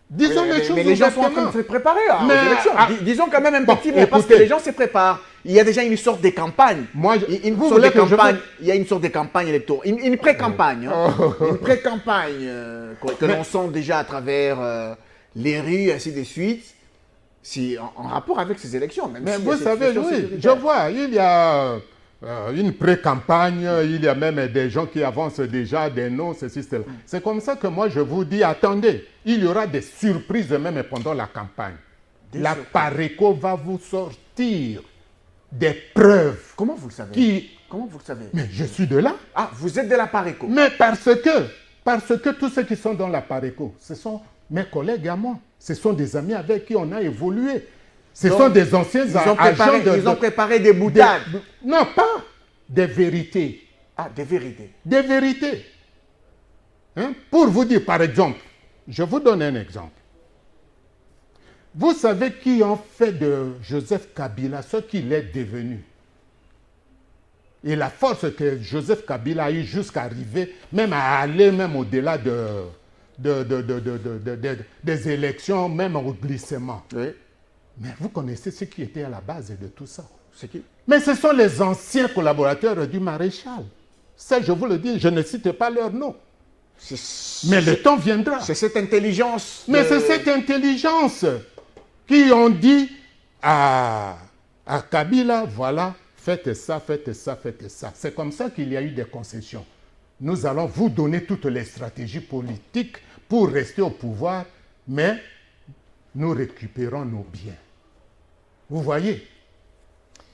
Speaker 2: Disons les choses.
Speaker 1: Mais les gens sont en train de se préparer aux élections. Disons quand même un petit mot, parce que les gens se préparent. Il y a déjà une sorte de campagne.
Speaker 2: Moi,
Speaker 1: il y a une sorte de campagne électorale. Une pré-campagne. Une pré-campagne que l'on sent déjà à travers les rues, ainsi de suite. C'est en rapport avec ces élections. Même
Speaker 2: mais
Speaker 1: si
Speaker 2: vous savez, oui, je vois, il y a... une pré-campagne, il y a même des gens qui avancent déjà des noms, ceci, cela. C'est comme ça que moi je vous dis, attendez, il y aura des surprises même pendant la campagne. La Pareco va vous sortir des preuves.
Speaker 1: Comment vous le savez? Comment vous le savez?
Speaker 2: Mais je suis de là.
Speaker 1: Ah, vous êtes de la Pareco?
Speaker 2: Mais parce que tous ceux qui sont dans la Pareco, ce sont mes collègues à moi. Ce sont des amis avec qui on a évolué. Ce sont des anciens agents
Speaker 1: ils ont préparé des boutades.
Speaker 2: Non, pas des vérités.
Speaker 1: Ah, des vérités.
Speaker 2: Des vérités. Hein? Pour vous dire, par exemple, je vous donne un exemple. Vous savez qui ont fait de Joseph Kabila ce qu'il est devenu. Et la force que Joseph Kabila a eu jusqu'à arriver, même à aller même au-delà des élections, même au glissement.
Speaker 1: Oui.
Speaker 2: Mais vous connaissez ce qui était à la base de tout ça.
Speaker 1: C'est qui?
Speaker 2: Mais ce sont les anciens collaborateurs du maréchal. Ça, je vous le dis, je ne cite pas leur nom. Mais le temps viendra.
Speaker 1: C'est cette intelligence.
Speaker 2: Mais c'est cette intelligence qui ont dit à Kabila, voilà, faites ça, faites ça, faites ça. C'est comme ça qu'il y a eu des concessions. Nous allons vous donner toutes les stratégies politiques pour rester au pouvoir, mais nous récupérons nos biens. Vous voyez?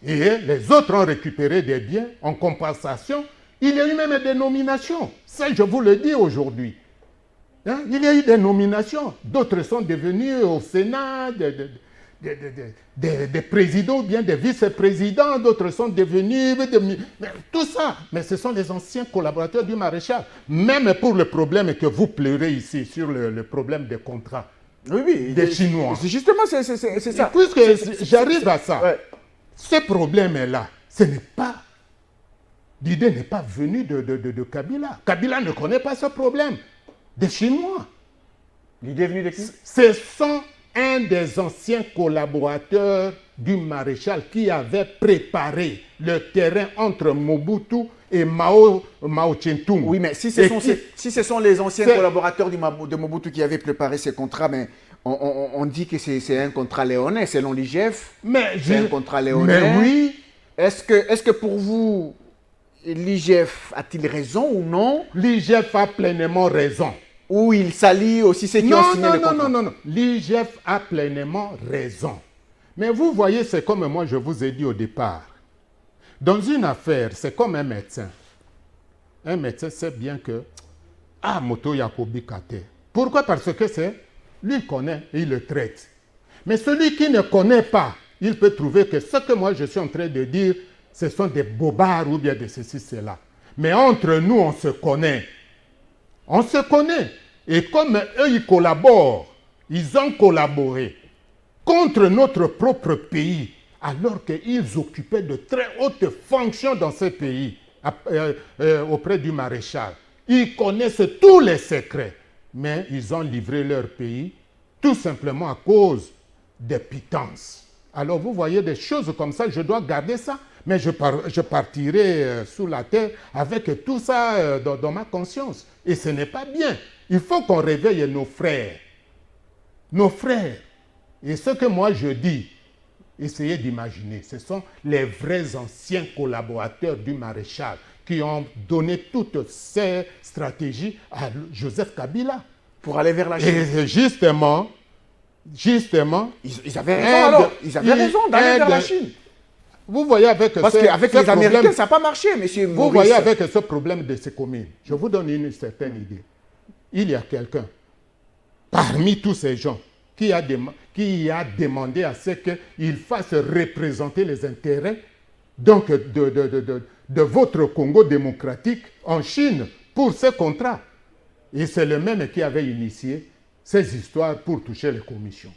Speaker 2: Et les autres ont récupéré des biens en compensation. Il y a eu même des nominations. Ça, je vous le dis aujourd'hui. Hein? Il y a eu des nominations. D'autres sont devenus au Sénat des présidents ou bien des vice-présidents. D'autres sont devenus... tout ça. Mais ce sont les anciens collaborateurs du maréchal. Même pour le problème que vous pleurez ici, sur le problème des contrats.
Speaker 1: Oui,
Speaker 2: des Chinois.
Speaker 1: Justement, c'est ça.
Speaker 2: Puisque j'arrive à ça, ouais. Ce problème-là, ce n'est pas... L'idée n'est pas venue de Kabila. Kabila ne connaît pas ce problème. Des Chinois.
Speaker 1: L'idée est venue de qui?
Speaker 2: Ce sont un des anciens collaborateurs du maréchal qui avait préparé le terrain entre Mobutu et Mao Tse-tung.
Speaker 1: Oui, mais si ce sont les anciens collaborateurs de Mobutu qui avaient préparé ces contrats, mais on dit que c'est un contrat léonais, selon l'IGF. C'est un contrat léonais.
Speaker 2: Mais oui.
Speaker 1: Est-ce que pour vous, l'IGF a-t-il raison ou non?
Speaker 2: L'IGF a pleinement raison.
Speaker 1: Ou il s'allie aussi ceux qui ont signé le contrat?
Speaker 2: Non. L'IGF a pleinement raison. Mais vous voyez, c'est comme moi je vous ai dit au départ. Dans une affaire, c'est comme un médecin. Un médecin sait bien que Moto Yakobi Kate. Pourquoi? Parce que lui il connaît et il le traite. Mais celui qui ne connaît pas, il peut trouver que ce que moi je suis en train de dire, ce sont des bobards ou bien de ceci, cela. Mais entre nous, on se connaît. On se connaît. Et comme eux, ils collaborent, ils ont collaboré contre notre propre pays, alors qu'ils occupaient de très hautes fonctions dans ce pays, auprès du maréchal. Ils connaissent tous les secrets, mais ils ont livré leur pays tout simplement à cause des pitances. Alors vous voyez des choses comme ça, je dois garder ça, mais je partirai sous la terre avec tout ça dans ma conscience. Et ce n'est pas bien. Il faut qu'on réveille nos frères. Nos frères. Et ce que moi je dis, essayez d'imaginer, ce sont les vrais anciens collaborateurs du maréchal qui ont donné toutes ces stratégies à Joseph Kabila.
Speaker 1: Pour aller vers la Chine.
Speaker 2: Et justement,
Speaker 1: ils avaient raison alors. Ils avaient raison d'aller vers la Chine.
Speaker 2: Vous voyez avec
Speaker 1: parce qu'avec les Américains, ça n'a pas marché, monsieur Maurice.
Speaker 2: Vous voyez avec ce problème de ces communes, je vous donne une certaine idée. Il y a quelqu'un, parmi tous ces gens, qui a demandé à ce qu'il fasse représenter les intérêts donc, de votre Congo démocratique en Chine pour ce contrat. Et c'est le même qui avait initié ces histoires pour toucher les commissions.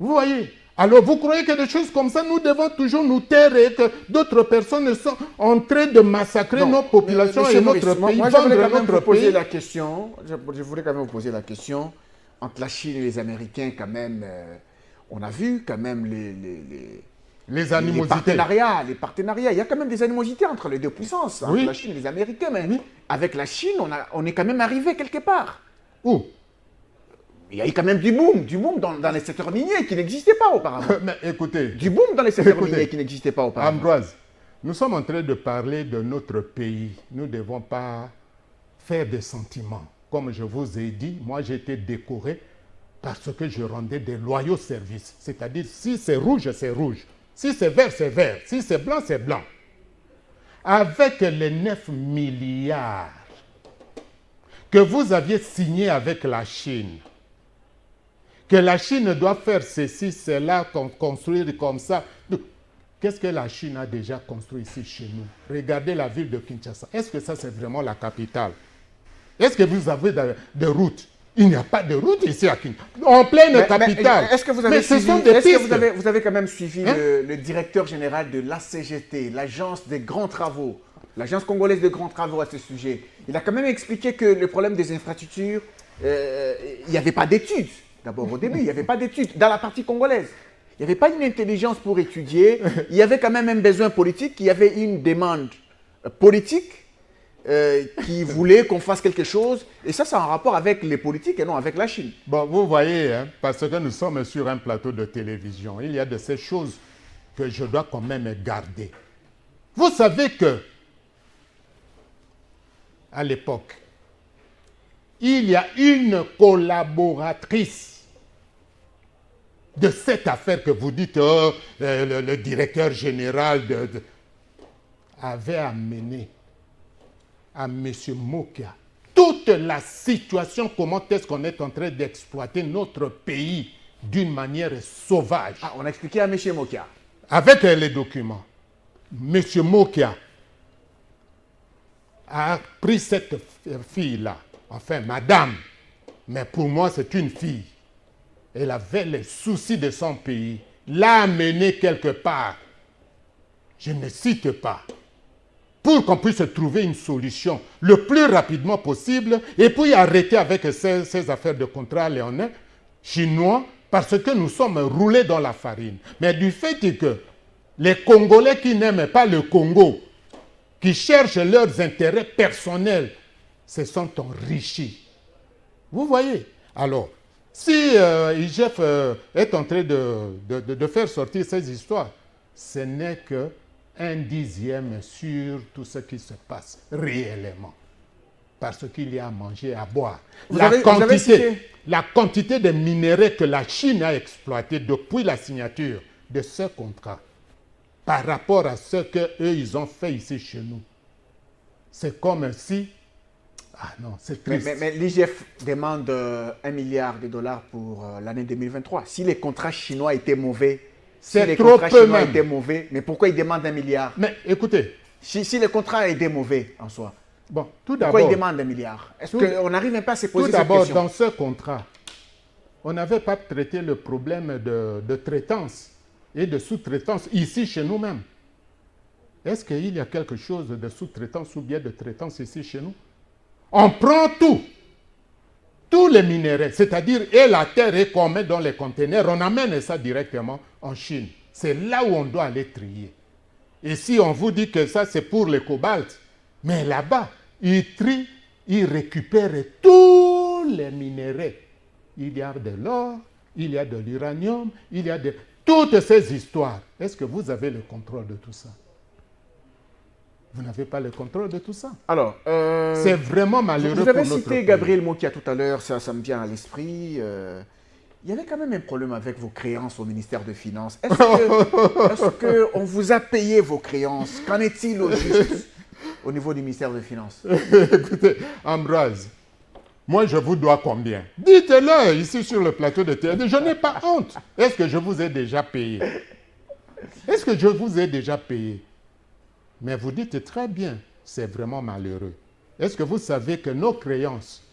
Speaker 2: Vous voyez? Alors vous croyez que des choses comme ça, nous devons toujours nous taire et que d'autres personnes sont en train de massacrer nos populations et notre pays,
Speaker 1: moi, je voulais quand même vous poser la question, je voulais quand même vous poser la question, entre la Chine et les Américains, quand même, on a vu quand même
Speaker 2: les animosités.
Speaker 1: Les partenariats. Il y a quand même des animosités entre les deux puissances, entre la Chine et les Américains. Mais avec la Chine, on est quand même arrivé quelque part.
Speaker 2: Où?
Speaker 1: Il y a eu quand même du boom dans les secteurs miniers qui n'existaient pas auparavant.
Speaker 2: Mais écoutez.
Speaker 1: Du boom dans les secteurs miniers qui n'existaient pas auparavant.
Speaker 2: Ambroise, nous sommes en train de parler de notre pays. Nous ne devons pas faire des sentiments. Comme je vous ai dit, moi j'ai été décoré parce que je rendais des loyaux services. C'est-à-dire, si c'est rouge, c'est rouge. Si c'est vert, c'est vert. Si c'est blanc, c'est blanc. Avec les 9 milliards que vous aviez signés avec la Chine, que la Chine doit faire ceci, cela, construire comme ça. Qu'est-ce que la Chine a déjà construit ici chez nous? Regardez la ville de Kinshasa. Est-ce que ça, c'est vraiment la capitale? Est-ce que vous avez de route? Il n'y a pas de route ici à Kinshasa. En pleine capitale.
Speaker 1: Est-ce que vous avez vous avez quand même suivi le directeur général de l'ACGT, l'agence des grands travaux, l'agence congolaise de grands travaux à ce sujet? Il a quand même expliqué que le problème des infrastructures, il n'y avait pas d'études. D'abord, au début, il n'y avait pas d'études dans la partie congolaise. Il n'y avait pas une intelligence pour étudier. Il y avait quand même un besoin politique. Il y avait une demande politique qui voulait qu'on fasse quelque chose. Et ça, c'est en rapport avec les politiques et non avec la Chine.
Speaker 2: Bon, vous voyez, parce que nous sommes sur un plateau de télévision, il y a de ces choses que je dois quand même garder. Vous savez que, à l'époque, il y a une collaboratrice de cette affaire que vous dites, le directeur général avait amené à M. Mokia toute la situation, comment est-ce qu'on est en train d'exploiter notre pays d'une manière sauvage.
Speaker 1: Ah, on a expliqué à M. Mokia.
Speaker 2: Avec les documents, M. Mokia a pris cette fille-là, enfin madame, mais pour moi c'est une fille. Elle avait les soucis de son pays, l'a amenée quelque part, je ne cite pas, pour qu'on puisse trouver une solution le plus rapidement possible et puis arrêter avec ces affaires de contrat léonais, chinois, parce que nous sommes roulés dans la farine. Mais du fait que les Congolais qui n'aiment pas le Congo qui cherchent leurs intérêts personnels, se sont enrichis. Vous voyez? Alors, si IGF est en train de faire sortir ces histoires, ce n'est qu'un dixième sur tout ce qui se passe réellement. Parce qu'il y a à manger, à boire. La quantité de minerais que la Chine a exploité depuis la signature de ce contrat par rapport à ce qu'eux, ils ont fait ici chez nous. C'est comme si... Ah non, c'est triste.
Speaker 1: Mais l'IGF demande 1 milliard de dollars pour l'année 2023. Si les contrats chinois étaient mauvais,
Speaker 2: c'est trop peu même.
Speaker 1: Étaient mauvais, mais pourquoi ils demandent 1 milliard?
Speaker 2: Mais écoutez...
Speaker 1: Si les contrats étaient mauvais en soi,
Speaker 2: bon, tout d'abord...
Speaker 1: pourquoi ils demandent 1 milliard? Est-ce qu'on n'arrive même pas à se poser cette question?
Speaker 2: Tout d'abord, dans ce contrat, on n'avait pas traité le problème de traitance et de sous-traitance ici chez nous-mêmes. Est-ce qu'il y a quelque chose de sous-traitance ou bien de traitance ici chez nous? On prend tous les minéraux, c'est-à-dire et la terre et qu'on met dans les conteneurs, on amène ça directement en Chine. C'est là où on doit aller trier. Et si on vous dit que ça c'est pour le cobalt, mais là-bas, ils trient, ils récupèrent tous les minéraux. Il y a de l'or, il y a de l'uranium, il y a de... Toutes ces histoires. Est-ce que vous avez le contrôle de tout ça? Vous n'avez pas le contrôle de tout ça.
Speaker 1: Alors,
Speaker 2: c'est vraiment malheureux pour notre pays.
Speaker 1: Vous avez cité Gabriel Mokia tout à l'heure, ça me vient à l'esprit. Il y avait quand même un problème avec vos créances au ministère des Finances. Est-ce qu'on vous a payé vos créances? Qu'en est-il au juste au niveau du ministère des Finances?
Speaker 2: Écoutez, Ambroise, moi je vous dois combien? Dites-le ici sur le plateau de télé. Je n'ai pas honte. Est-ce que je vous ai déjà payé? Est-ce que je vous ai déjà payé? Mais vous dites très bien, c'est vraiment malheureux. Est-ce que vous savez que nos créances,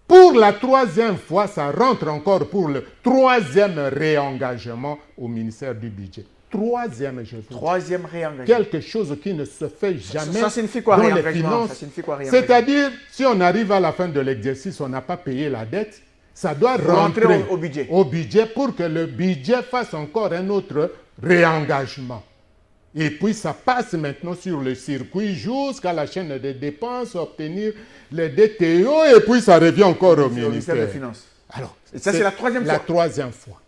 Speaker 2: pour la troisième fois, ça rentre encore pour le troisième réengagement au ministère du Budget. Troisième, je vous dis.
Speaker 1: Troisième réengagement.
Speaker 2: Quelque chose qui ne se fait jamais
Speaker 1: ça signifie quoi,
Speaker 2: dans les
Speaker 1: réengagement?
Speaker 2: finances.
Speaker 1: Ça signifie quoi, réengagement?
Speaker 2: C'est-à-dire, si on arrive à la fin de l'exercice, on n'a pas payé la dette, ça doit rentrer au budget pour que le budget fasse encore un autre réengagement. Et puis, ça passe maintenant sur le circuit jusqu'à la chaîne de dépenses, obtenir les DTO, et puis ça revient encore au ministère
Speaker 1: des Finances.
Speaker 2: Alors,
Speaker 1: ça, c'est la troisième fois.
Speaker 2: La troisième fois.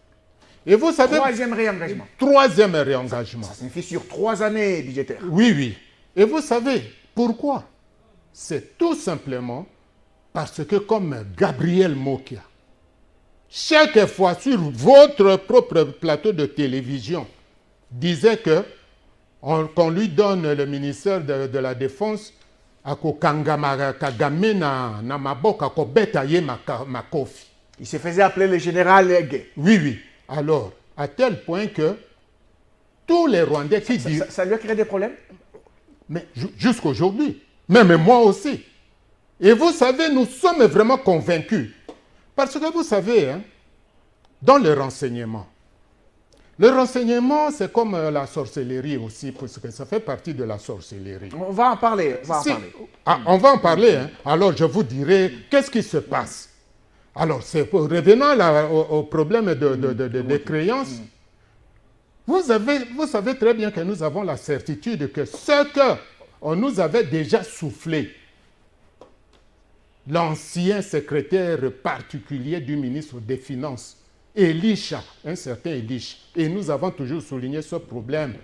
Speaker 2: Et vous savez...
Speaker 1: Troisième réengagement.
Speaker 2: Troisième réengagement.
Speaker 1: Ça signifie sur 3 années budgétaires.
Speaker 2: Oui, oui. Et vous savez pourquoi? C'est tout simplement parce que, comme Gabriel Mokia, chaque fois sur votre propre plateau de télévision, disait que qu'on lui donne le ministère de la Défense à Kagame na maboka kobeta ye makofi.
Speaker 1: Il se faisait appeler le général Gay.
Speaker 2: Oui, oui. Alors, à tel point que tous les Rwandais qui disent...
Speaker 1: Ça lui a créé des problèmes?
Speaker 2: Mais jusqu'aujourd'hui. Même moi aussi. Et vous savez, nous sommes vraiment convaincus. Parce que vous savez, hein, dans le renseignement, c'est comme la sorcellerie aussi, parce que ça fait partie de la sorcellerie.
Speaker 1: On va en parler.
Speaker 2: On va en parler. Hein. Alors, je vous dirai qu'est-ce qui se passe. Alors, revenons là, au problème de créances. Vous savez très bien que nous avons la certitude que ce qu'on nous avait déjà soufflé, l'ancien secrétaire particulier du ministre des Finances, Elisha, un certain Elisha, et nous avons toujours souligné ce problème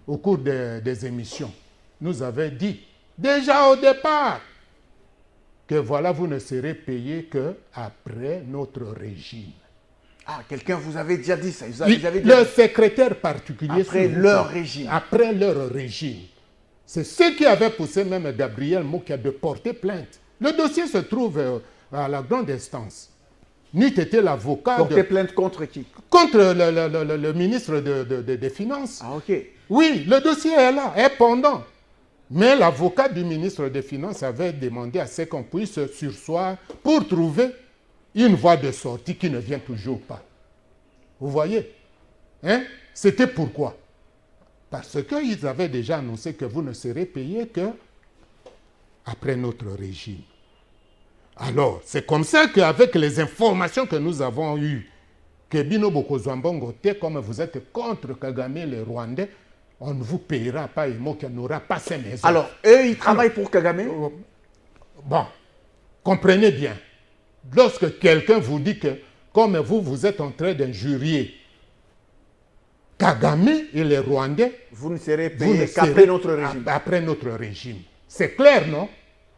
Speaker 2: au cours des émissions, nous avait dit, déjà au départ, que voilà, vous ne serez payé qu'après notre régime.
Speaker 1: Ah, quelqu'un vous avait déjà dit ça?
Speaker 2: Le secrétaire particulier.
Speaker 1: Après leur régime.
Speaker 2: Après leur régime. C'est ce qui avait poussé même Gabriel Mokia de porter plainte. Le dossier se trouve à la grande instance. N'eût été l'avocat...
Speaker 1: Porter plainte contre qui?
Speaker 2: Contre le ministre des Finances.
Speaker 1: Ah, ok.
Speaker 2: Oui, le dossier est là, est pendant. Mais l'avocat du ministre des Finances avait demandé à ce qu'on puisse surseoir pour trouver une voie de sortie qui ne vient toujours pas. Vous voyez, hein? C'était pourquoi? Parce qu'ils avaient déjà annoncé que vous ne serez payé que après notre régime. Alors, c'est comme ça qu'avec les informations que nous avons eues, que Bino Bokozwambongo, comme vous êtes contre Kagame, les Rwandais, on ne vous payera pas, et qui n'aura pas ses maisons.
Speaker 1: Alors, eux, ils travaillent pour Kagame?
Speaker 2: Bon, comprenez bien. Lorsque quelqu'un vous dit que, comme vous êtes en train d'injurier Kagame et les Rwandais,
Speaker 1: vous ne serez payés qu'après notre régime.
Speaker 2: Après notre régime. C'est clair, non?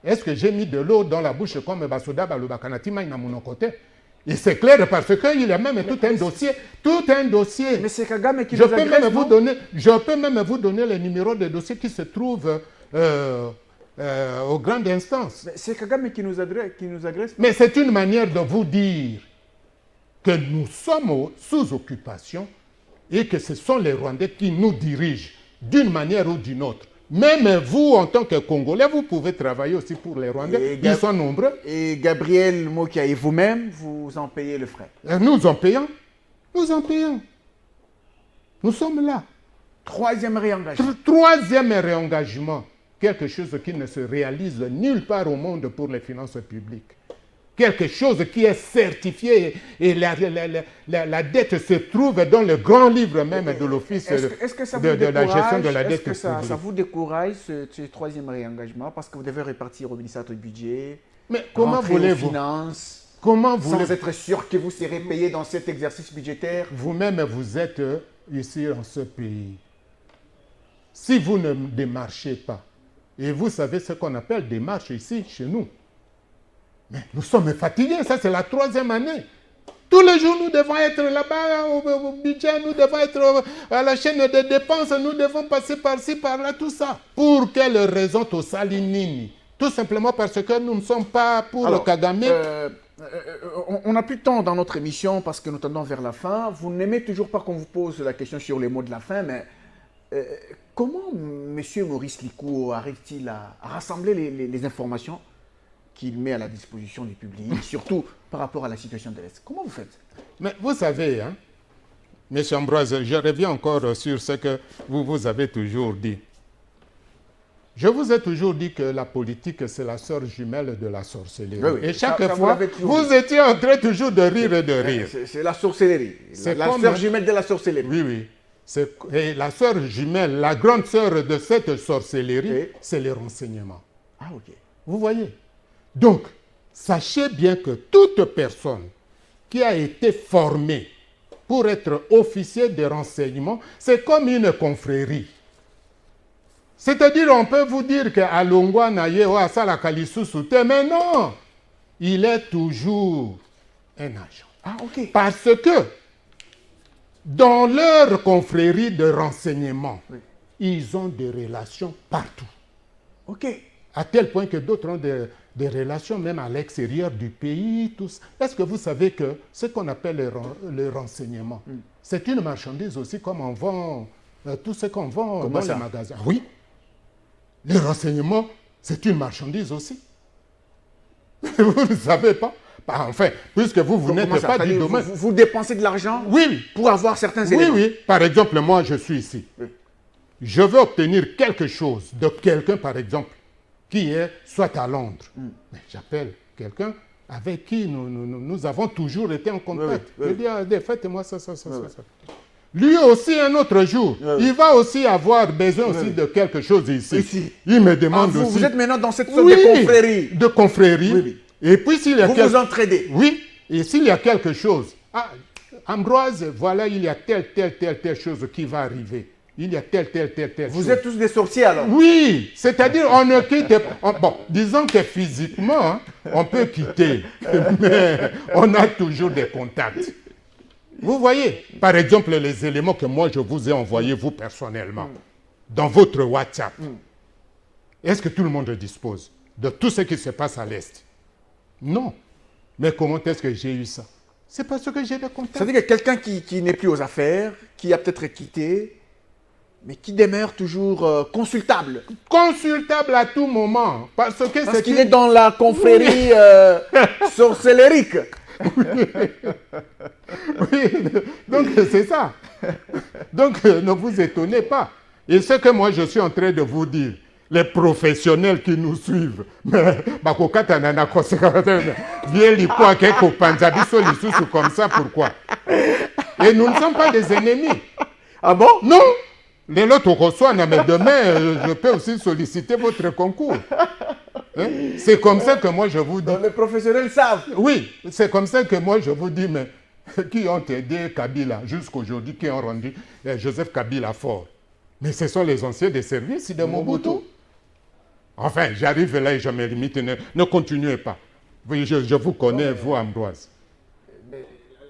Speaker 2: Est-ce que j'ai mis de l'eau dans la bouche comme Basoda Balubakanatima à mon côté? Et c'est clair parce qu'il y a même tout un dossier.
Speaker 1: Mais c'est Kagame qui nous agresse,
Speaker 2: je peux même vous donner les numéros de dossiers qui se trouvent aux grandes instances.
Speaker 1: C'est Kagame qui nous agresse.
Speaker 2: Mais c'est une manière de vous dire que nous sommes sous occupation et que ce sont les Rwandais qui nous dirigent d'une manière ou d'une autre. Même vous, en tant que Congolais, vous pouvez travailler aussi pour les Rwandais. Ils sont nombreux.
Speaker 1: Et Gabriel Mokia et vous-même, vous en payez le frais.
Speaker 2: Nous en payons. Nous en payons. Nous sommes là.
Speaker 1: Troisième réengagement.
Speaker 2: Troisième réengagement. Quelque chose qui ne se réalise nulle part au monde pour les finances publiques. Quelque chose qui est certifié et la dette se trouve dans le grand livre même de l'office de la gestion de la dette publique.
Speaker 1: Est-ce que ça vous décourage ce troisième réengagement parce que vous devez répartir au ministère du budget,
Speaker 2: mais comment voulez-vous
Speaker 1: finances,
Speaker 2: sans
Speaker 1: être sûr que vous serez payé dans cet exercice budgétaire?
Speaker 2: Vous-même, vous êtes ici en ce pays. Si vous ne démarchez pas, et vous savez ce qu'on appelle démarche ici, chez nous, mais nous sommes fatigués, ça c'est la troisième année. Tous les jours, nous devons être là-bas au budget, nous devons être à la chaîne de dépenses, nous devons passer par-ci, par-là, tout ça. Pour quelle raison tout ça, Linini? Tout simplement parce que nous ne sommes pas pour le Kagame.
Speaker 1: On n'a plus de temps dans notre émission parce que nous tendons vers la fin. Vous n'aimez toujours pas qu'on vous pose la question sur les mots de la fin, mais comment M. Maurice Likou arrive-t-il à rassembler les informations qu'il met à la disposition du public, surtout par rapport à la situation de l'Est? Comment vous faites?
Speaker 2: Mais vous savez, hein, M. Ambroise, je reviens encore sur ce que vous avez toujours dit. Je vous ai toujours dit que la politique, c'est la sœur jumelle de la sorcellerie.
Speaker 1: Oui,
Speaker 2: et chaque fois, vous étiez en train toujours de rire et de rire.
Speaker 1: C'est la sorcellerie. La sœur jumelle de la sorcellerie.
Speaker 2: Oui, oui. Et la sœur jumelle, la grande sœur de cette sorcellerie, c'est les renseignements.
Speaker 1: Ah, ok.
Speaker 2: Vous voyez? Donc, sachez bien que toute personne qui a été formée pour être officier de renseignement, c'est comme une confrérie. C'est-à-dire, on peut vous dire qu'à Longwa Naye ou à Salakalissusute, mais non, il est toujours un agent.
Speaker 1: Ah, ok.
Speaker 2: Parce que dans leur confrérie de renseignement, ils ont des relations partout.
Speaker 1: Ok.
Speaker 2: À tel point que d'autres ont des relations même à l'extérieur du pays. Est-ce que vous savez que ce qu'on appelle le renseignement, c'est une marchandise aussi comme on vend tout ce qu'on vend dans les magasins? Oui. Le renseignement, c'est une marchandise aussi. Vous ne savez pas? Enfin, puisque vous n'êtes pas du domaine.
Speaker 1: Vous dépensez de l'argent pour avoir certains éléments.
Speaker 2: Oui, oui. Par exemple, moi, je suis ici. Oui. Je veux obtenir quelque chose de quelqu'un, par exemple, qui est soit à Londres. Mais j'appelle quelqu'un avec qui nous avons toujours été en contact. Je dis, faites-moi ça. Lui aussi, un autre jour, il va aussi avoir besoin aussi de quelque chose ici. Il me demande aussi...
Speaker 1: Vous êtes maintenant dans cette sorte de confrérie.
Speaker 2: De confrérie. Oui. Et puis s'il y a
Speaker 1: vous entraidez.
Speaker 2: Oui. Et s'il y a quelque chose... Ah, Ambroise, voilà, il y a telle chose qui va arriver. Il y a telle
Speaker 1: Vous
Speaker 2: chose.
Speaker 1: Êtes tous des sorciers alors?
Speaker 2: Oui, c'est-à-dire on ne quitte pas... Bon, disons que physiquement, hein, on peut quitter, mais on a toujours des contacts. Vous voyez, par exemple, les éléments que moi je vous ai envoyés, vous personnellement, dans votre WhatsApp. Est-ce que tout le monde dispose de tout ce qui se passe à l'Est? Non. Mais comment est-ce que j'ai eu ça? C'est parce que j'ai des contacts.
Speaker 1: C'est-à-dire que quelqu'un qui n'est plus aux affaires, qui a peut-être quitté, mais qui demeure toujours consultable.
Speaker 2: Consultable à tout moment. Parce
Speaker 1: qu'il est dans la confrérie sorcellérique.
Speaker 2: Oui, donc c'est ça. Donc ne vous étonnez pas. Et ce que moi je suis en train de vous dire, les professionnels qui nous suivent, mais comme ça, pourquoi? Et nous ne sommes pas des ennemis.
Speaker 1: Ah bon?
Speaker 2: Non. Les lots reçoivent, mais demain, je peux aussi solliciter votre concours. Hein? C'est comme ça que moi je vous dis.
Speaker 1: Donc les professionnels savent.
Speaker 2: Oui, c'est comme ça que moi je vous dis, mais qui ont aidé Kabila jusqu'aujourd'hui, qui ont rendu Joseph Kabila fort. Mais ce sont les anciens des services de Mobutu. Enfin, j'arrive là et je me limite. Ne continuez pas. Oui, je vous connais, vous, Ambroise.
Speaker 1: Mais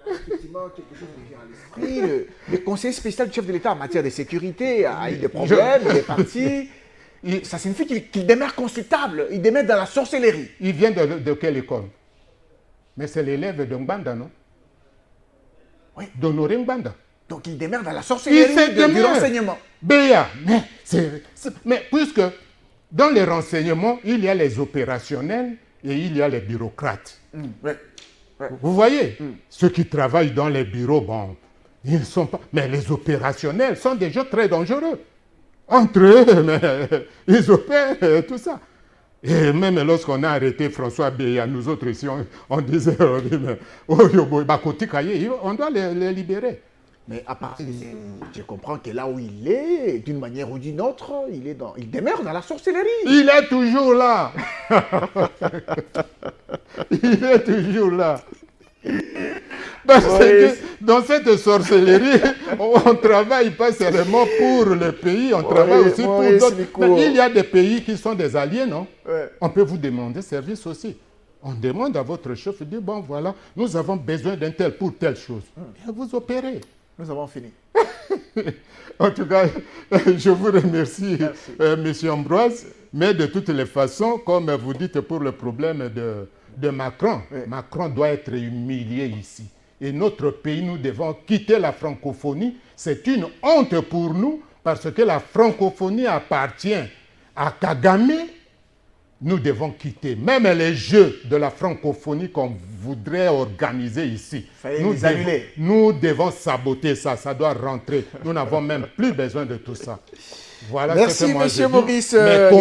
Speaker 1: effectivement, quelque chose me vient à l'esprit. Le conseiller spécial du chef de l'État en matière de sécurité a eu des problèmes, il est parti. Ça signifie qu'il demeure consultable, il demeure dans la sorcellerie.
Speaker 2: Il vient de quelle école? Mais c'est l'élève de Ngbanda, non?
Speaker 1: Oui.
Speaker 2: D'Honoré Ngbanda.
Speaker 1: Donc il demeure dans la sorcellerie du renseignement.
Speaker 2: Béa, mais puisque dans les renseignements, il y a les opérationnels et il y a les bureaucrates.
Speaker 1: Ouais.
Speaker 2: Vous voyez, ceux qui travaillent dans les bureaux, bon, ils ne sont pas... Mais les opérationnels sont déjà très dangereux. Entre eux, mais, ils opèrent tout ça. Et même lorsqu'on a arrêté François Béa, nous autres ici, on disait, on doit les libérer.
Speaker 1: Mais à part, je comprends que là où il est, d'une manière ou d'une autre, il demeure dans la sorcellerie.
Speaker 2: Il est toujours là. Il est toujours là. Parce que dans cette sorcellerie, on ne travaille pas seulement pour le pays, on travaille aussi pour d'autres. Mais il y a des pays qui sont des alliés, non? Ouais. On peut vous demander service aussi. On demande à votre chef, il dit, bon voilà, nous avons besoin d'un tel pour telle chose. Et vous opérez.
Speaker 1: Nous avons fini.
Speaker 2: En tout cas, je vous remercie, Monsieur Ambroise. Mais de toutes les façons, comme vous dites pour le problème de Macron, oui. Macron doit être humilié ici. Et notre pays, nous devons quitter la francophonie. C'est une honte pour nous parce que la francophonie appartient à Kagame. Nous devons quitter. Même les jeux de la francophonie qu'on voudrait organiser ici, nous devons saboter ça. Ça doit rentrer. Nous n'avons même plus besoin de tout ça. Voilà.
Speaker 1: Merci,
Speaker 2: ce que moi
Speaker 1: monsieur Maurice.
Speaker 2: Mais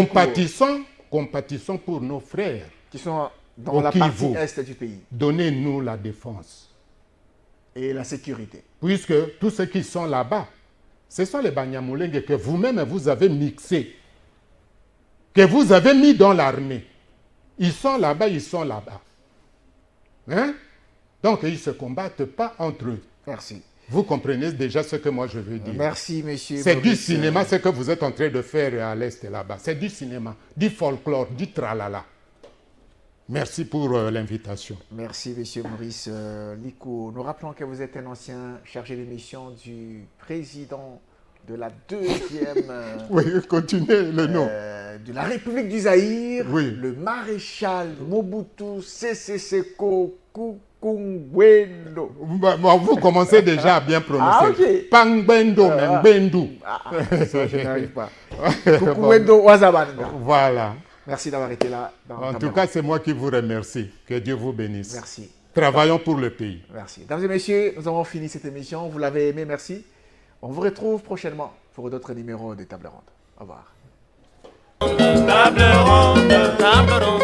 Speaker 2: compatissons pour nos frères.
Speaker 1: Qui sont dans la partie est du pays.
Speaker 2: Donnez-nous la défense.
Speaker 1: Et la sécurité.
Speaker 2: Puisque tous ceux qui sont là-bas, ce sont les Banyamulenge que vous-même vous avez mixés, que vous avez mis dans l'armée. Ils sont là-bas, ils sont là-bas. Hein? Donc, ils ne se combattent pas entre eux.
Speaker 1: Merci.
Speaker 2: Vous comprenez déjà ce que moi je veux dire.
Speaker 1: Merci, monsieur.
Speaker 2: C'est du cinéma, ce que vous êtes en train de faire à l'Est là-bas. C'est du cinéma, du folklore, du tralala. Merci pour l'invitation.
Speaker 1: Merci, monsieur Maurice Liko. Nous rappelons que vous êtes un ancien chargé de mission du président de la deuxième...
Speaker 2: oui, continuez le nom.
Speaker 1: De la République du Zaïre,
Speaker 2: oui.
Speaker 1: Le maréchal Mobutu Sese Seko Kukungwendo.
Speaker 2: Vous commencez déjà à bien prononcer.
Speaker 1: Ah, ok.
Speaker 2: Pangbendo, Mbendu.
Speaker 1: Ça, je n'arrive pas. Kukungwendo Wazabanda.
Speaker 2: Voilà.
Speaker 1: Merci d'avoir été là.
Speaker 2: En tout cas, c'est moi qui vous remercie. Que Dieu vous bénisse.
Speaker 1: Merci.
Speaker 2: Travaillons pour le pays.
Speaker 1: Merci. Mesdames et messieurs, nous avons fini cette émission. Vous l'avez aimé, merci. On vous retrouve prochainement pour d'autres numéros de Table Ronde. Au revoir. Table ronde, table ronde.